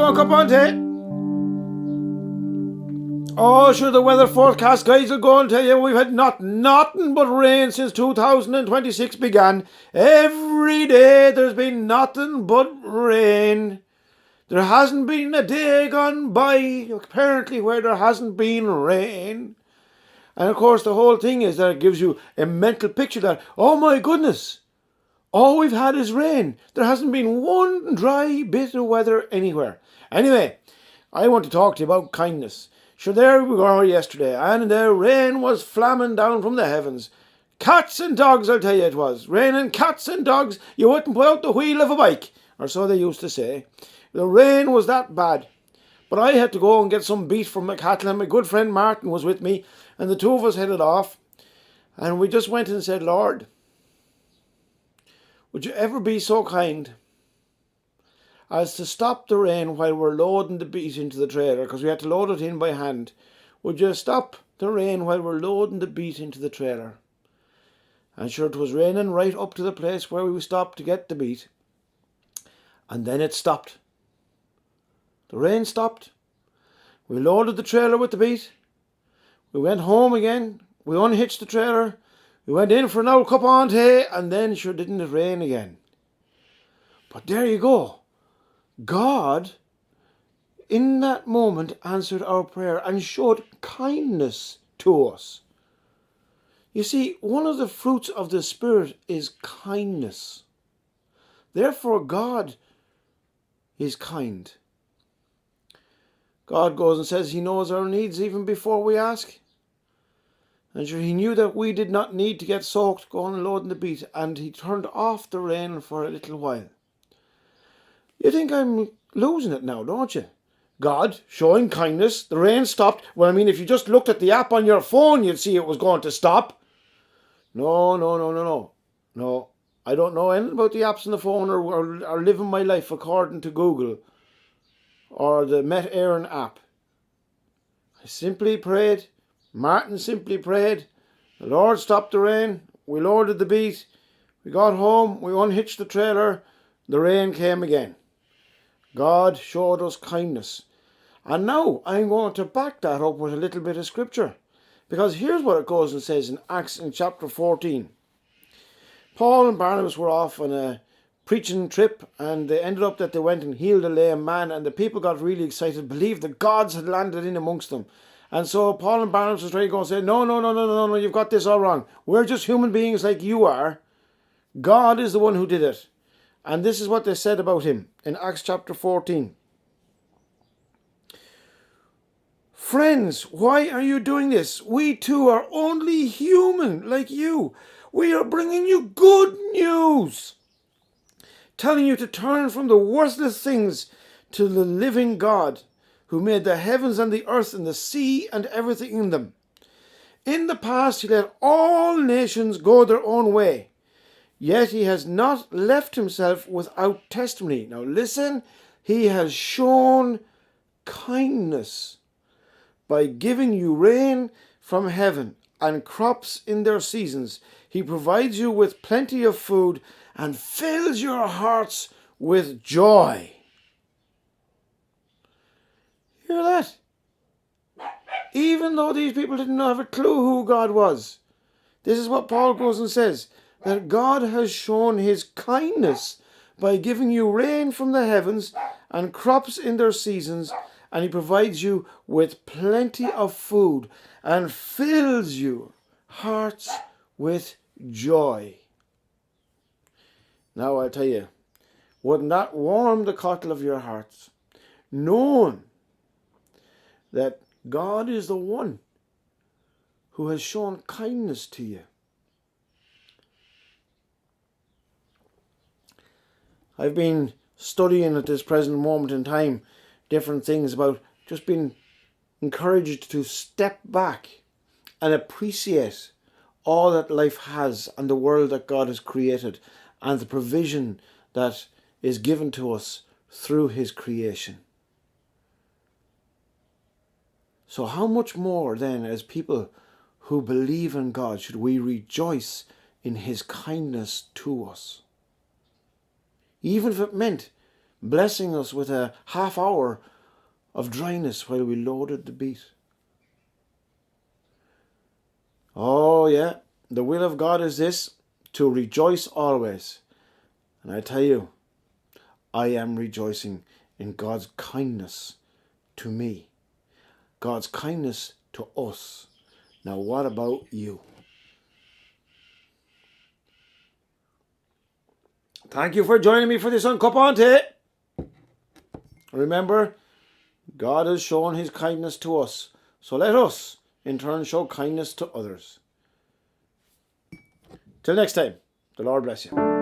on, cupán tea. Oh, sure, the weather forecast guys will go and tell you we've had nothing but rain since 2026 began. Every day there's been nothing but rain. There hasn't been a day gone by, apparently, where there hasn't been rain. And of course, the whole thing is that it gives you a mental picture that, oh my goodness, all we've had is rain. There hasn't been one dry bit of weather anywhere. Anyway, I want to talk to you about kindness. Sure, there we were yesterday, and the rain was flamming down from the heavens. Cats and dogs, I'll tell you it was. Raining cats and dogs, you wouldn't put out the wheel of a bike, or so they used to say. The rain was that bad. But I had to go and get some beet from my cattle, and my good friend Martin was with me, and the two of us headed off. And we just went and said, Lord, would you ever be so kind as to stop the rain while we're loading the beet into the trailer, because we had to load it in by hand. Would you stop the rain while we're loading the beet into the trailer? And sure, it was raining right up to the place where we stopped to get the beet. And then it stopped. The rain stopped. We loaded the trailer with the beet. We went home again. We unhitched the trailer. We went in for an old cupán tea, and then sure didn't it rain again. But there you go. God, in that moment, answered our prayer and showed kindness to us. You see, one of the fruits of the Spirit is kindness. Therefore, God is kind. God goes and says He knows our needs even before we ask. And sure, He knew that we did not need to get soaked going and loading the beet, and He turned off the rain for a little while. You think I'm losing it now, don't you? God showing kindness, the rain stopped. Well, I mean, if you just looked at the app on your phone, you'd see it was going to stop. No. No, I don't know anything about the apps on the phone or living my life according to Google or the Met Aaron app. I simply prayed. Martin simply prayed. The Lord stopped the rain. We loaded the beet. We got home. We unhitched the trailer. The rain came again. God showed us kindness. And now I'm going to back that up with a little bit of scripture. Because here's what it goes and says in Acts in chapter 14. Paul and Barnabas were off on a preaching trip, and they ended up that they went and healed a lame man, and the people got really excited, believed that gods had landed in amongst them. And so Paul and Barnabas was trying to go and say, no, you've got this all wrong. We're just human beings like you are. God is the one who did it. And this is what they said about him in Acts chapter 14. Friends, why are you doing this? We too are only human like you. We are bringing you good news, telling you to turn from the worthless things to the living God, who made the heavens and the earth and the sea and everything in them. In the past, He let all nations go their own way. Yet He has not left Himself without testimony. Now listen, He has shown kindness by giving you rain from heaven and crops in their seasons. He provides you with plenty of food and fills your hearts with joy. Hear that? Even though these people didn't have a clue who God was, this is what Paul goes and says, that God has shown His kindness by giving you rain from the heavens and crops in their seasons, and He provides you with plenty of food and fills your hearts with joy. Now I'll tell you, wouldn't that warm the cockle of your hearts, knowing that God is the one who has shown kindness to you? I've been studying at this present moment in time different things about just being encouraged to step back and appreciate all that life has and the world that God has created and the provision that is given to us through His creation. So how much more then, as people who believe in God, should we rejoice in His kindness to us? Even if it meant blessing us with a half hour of dryness while we loaded the beet. Oh yeah, the will of God is this, to rejoice always. And I tell you, I am rejoicing in God's kindness to me, God's kindness to us. Now what about you? Thank you for joining me for this on Cupán Day. Remember, God has shown his kindness to us, so let us in turn show kindness to others. Till next time, the Lord bless you.